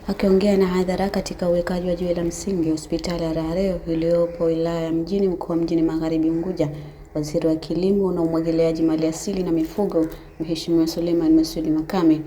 Akiongea na hadhara katika uwekaji wa jiwe la msingi hospitali ya Rareo iliyopo wilaya ya Mjini mkoa Mjini Magharibi Unguja, Waziri wa Kilimo na Umwagiliaji Maliasili na Mifugo Mheshimiwa Suleiman Masudi Makame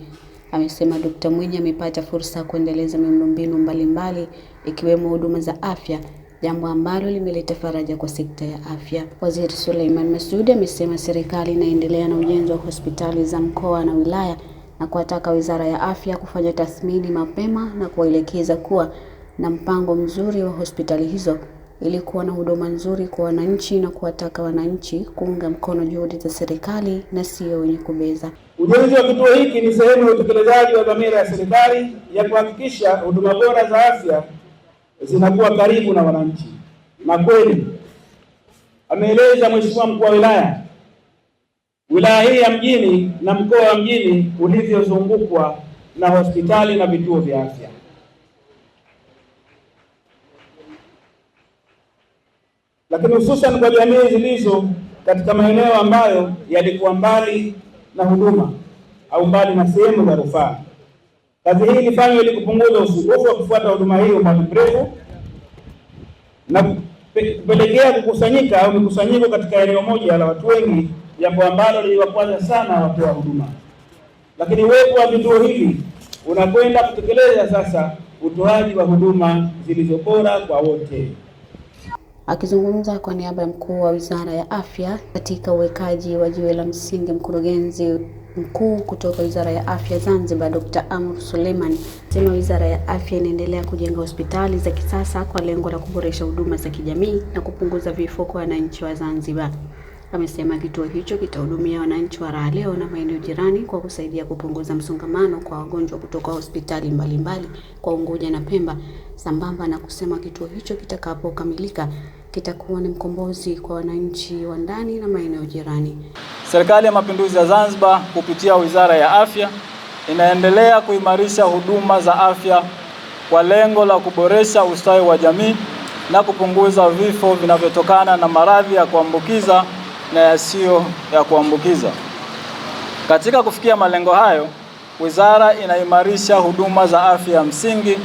amesema Dr. Mwinyi amepata fursa ya kuendeleza miundombinu mbalimbali ikiwemo huduma za afya, jambo ambalo limeleta faraja kwa sekta ya afya. Waziri Suleiman Masudi amesema serikali inaendelea na ujenzi wa hospitali za mkoa na wilaya na kuwataka Wizara ya Afya kufanya tathmini mapema na kuelekeza kuwa na mpango mzuri wa hospitali hizo ili kuwa na huduma nzuri kwa wananchi na kuwataka wananchi kuunga mkono juhudi za serikali na sio wenye kubeza. Ujenzi wa kituo hiki ni sehemu ya utekelezaji wa dhamira ya serikali ya kuhakikisha huduma bora za afya zinakuwa karibu na wananchi. Na kweli ameeleza Mheshimiwa Mkuu wa wilaya hii ya Mjini na mkoa wa Mjini ulivyozungukwa na hospitali na vituo vya afya. Lakini hususan kwa jamii zilizo katika maeneo ambayo yalikuwa mbali na huduma au mbali na sehemu za rufaa. Kazi hii ilifanywa ili kupunguza usumbufu wa kufuata huduma hiyo kwa muda mrefu na kupelekea kukusanyika au mikusanyiko katika eneo moja la watu wengi, jambo ambalo liliwakwaza sana watoa huduma. Lakini uwepo wa vituo hivi unakwenda kutekeleza sasa utoaji wa huduma zilizo bora kwa wote. Akizungumza kwa niaba ya mkuu wa Wizara ya Afya katika uwekaji wa jiwe la msingi, mkurugenzi mkuu kutoka Wizara ya Afya Zanzibar Dr. Amr Suleiman sema Wizara ya Afya inaendelea kujenga hospitali za kisasa kwa lengo la kuboresha huduma za kijamii na kupunguza vifo kwa wananchi wa Zanzibar. Amesema kituo hicho kitahudumia wananchi wa Rareo na maeneo jirani kwa kusaidia kupunguza msongamano kwa wagonjwa kutoka hospitali mbalimbali kwa Unguja na Pemba, sambamba na kusema kituo hicho kitakapokamilika kitakuwa ni mkombozi kwa wananchi wa ndani na maeneo jirani. Serikali ya Mapinduzi ya Zanzibar kupitia Wizara ya Afya inaendelea kuimarisha huduma za afya kwa lengo la kuboresha ustawi wa jamii na kupunguza vifo vinavyotokana na maradhi ya kuambukiza na yasiyo ya kuambukiza. Katika kufikia malengo hayo, wizara inaimarisha huduma za afya ya msingi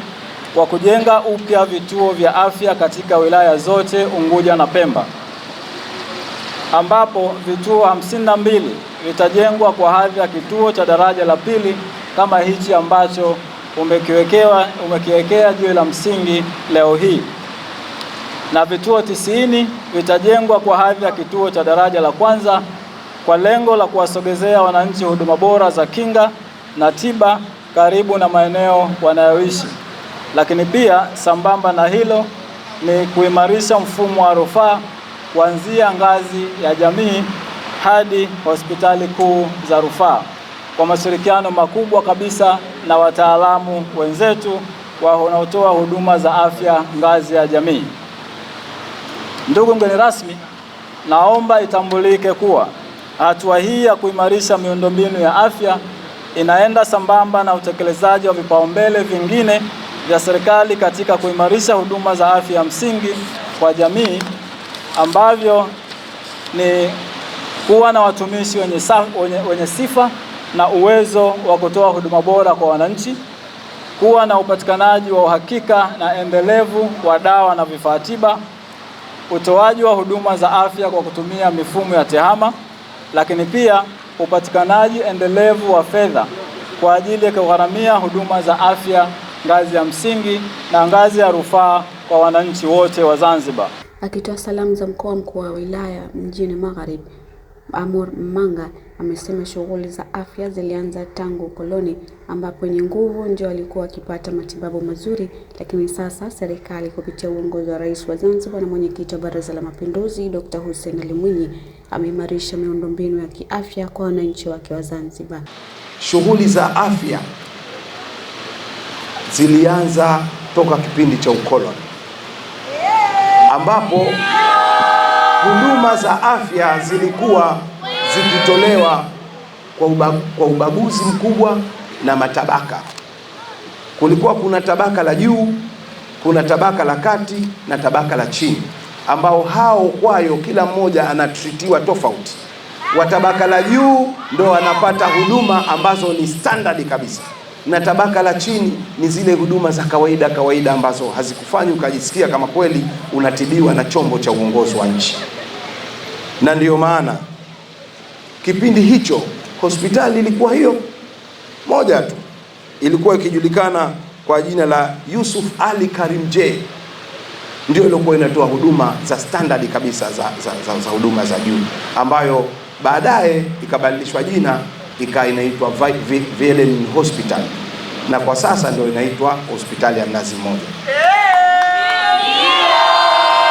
kwa kujenga upya vituo vya afya katika wilaya zote Unguja na Pemba, ambapo vituo 52 vitajengwa kwa hadhi ya kituo cha daraja la pili kama hichi ambacho umekiwekea jiwe la msingi leo hii, na vituo 90 vitajengwa kwa hadhi ya kituo cha daraja la kwanza kwa lengo la kuwasogezea wananchi huduma bora za kinga na tiba karibu na maeneo wanayoishi. Lakini pia sambamba na hilo ni kuimarisha mfumo wa rufaa kuanzia ngazi ya jamii hadi hospitali kuu za rufaa kwa mashirikiano makubwa kabisa na wataalamu wenzetu wanaotoa huduma za afya ngazi ya jamii. Ndugu mgeni rasmi, naomba itambulike kuwa hatua hii ya kuimarisha miundombinu ya afya inaenda sambamba na utekelezaji wa vipaumbele vingine vya serikali katika kuimarisha huduma za afya ya msingi kwa jamii, ambavyo ni kuwa na watumishi wenye sifa na uwezo wa kutoa huduma bora kwa wananchi, kuwa na upatikanaji wa uhakika na endelevu wa dawa na vifaa tiba, utoaji wa huduma za afya kwa kutumia mifumo ya tehama, lakini pia upatikanaji endelevu wa fedha kwa ajili ya kugharamia huduma za afya ngazi ya msingi na ngazi ya rufaa kwa wananchi wote wa Zanzibar. Akitoa salamu za mkuu wa wilaya Mjini Magharibi, Amur Manga amesema shughuli za afya zilianza tangu ukoloni, ambapo wenye nguvu ndio walikuwa wakipata matibabu mazuri, lakini sasa serikali kupitia uongozi wa Rais wa Zanzibar na mwenyekiti wa Baraza la Mapinduzi Dr. Hussein Ali Mwinyi ameimarisha miundombinu ya kiafya kwa wananchi wake wa Zanzibar. Shughuli za afya zilianza toka kipindi cha ukoloni, ambapo huduma za afya zilikuwa zikitolewa kwa ubaguzi mkubwa na matabaka. Kulikuwa kuna tabaka la juu, kuna tabaka la kati na tabaka la chini, ambao hao kwayo kila mmoja anatritiwa tofauti. Wa tabaka la juu ndo wanapata huduma ambazo ni standard kabisa, na tabaka la chini ni zile huduma za kawaida ambazo hazikufanyi ukajisikia kama kweli unatibiwa na chombo cha uongozi wa nchi. Na ndiyo maana kipindi hicho hospitali ilikuwa hiyo moja tu, ilikuwa ikijulikana kwa jina la Yusuf Ali Karimjee, ndio ilikuwa inatoa huduma za standard kabisa za huduma za juu, ambayo baadaye ikabadilishwa jina inaitwa Velen Hospital, na kwa sasa ndio inaitwa hospitali ya Mnazi Mmoja.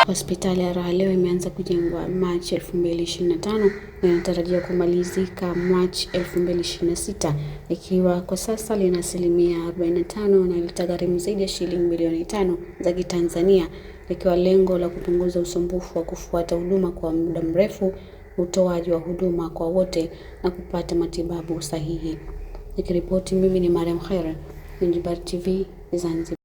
Hospitali ya Raha Leo imeanza kujengwa Machi 2025 na inatarajia kumalizika Machi 2026, ikiwa kwa sasa lina asilimia 45 na litagharimu zaidi ya shilingi milioni 5 za Kitanzania, ikiwa lengo la kupunguza usumbufu wa kufuata huduma kwa muda mrefu, utoaji wa huduma kwa wote na kupata matibabu sahihi. Nikiripoti mimi ni Mariam Khair, Zanzibar TV, Zanzibar.